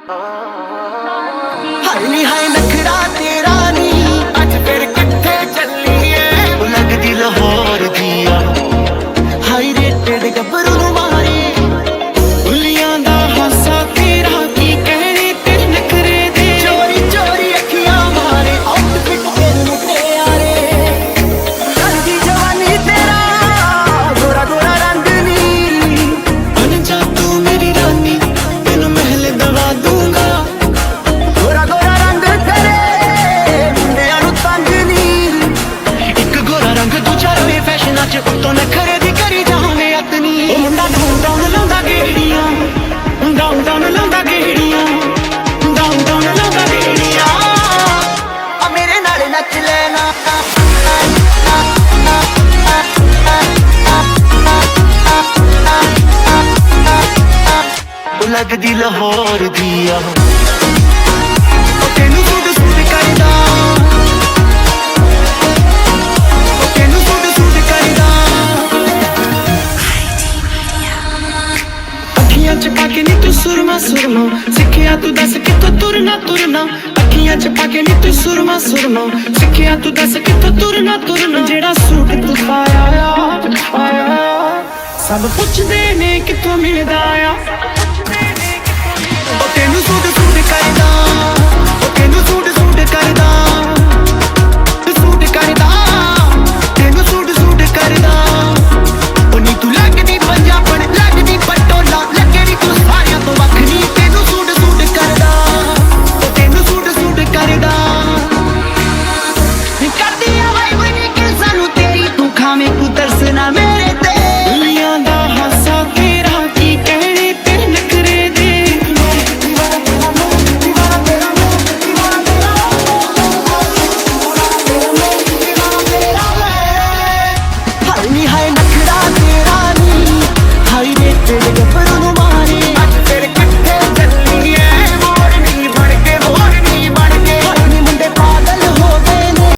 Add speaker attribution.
Speaker 1: हाय नी हाय नखरा तेरा नी अज फिर किथे चलीए लगदी लाहौर दिया हाई रेटेड गब्बरू नू मारे उलियां दा हासा तेरा की कहने तेरे नखरे दे चोरी चोरी अखियां मारे आउटफिट तेरे मुटियारे चलदी जवानी तेरा गोरा गोरा रंग नी बन जा तू मेरी रानी तेनू महल दवा दूंगा गोरा गोरा रंग तेरे मुंडियां नू तंग नी एक गोरा रंग दूजा रवे फैशनां च उत्तों नखरे दी करी जावे अतनी ओ मुंडा डाउन डाउन लाउंदा गेड़ियां डाउन डाउन लाउंदा गेड़ियां डाउन डाउन लाउंदा गेड़ियां आ मेरे नाल नच लेना लगदी लाहौर दिया तेनू सूट सूट करदा तेनू सूट सूट करदा अखियां च पाके नी तू सुरमा सुरमा सिक्खिया तू दस कित्थों तुरना तुरना अखियां च पाके नी तू सुरमा सुरमा सिक्खिया तू दस कित्थों तुरना तुरना जेड़ा सूट तू पाया सब पुछदे ने कित्थों मिलदा आ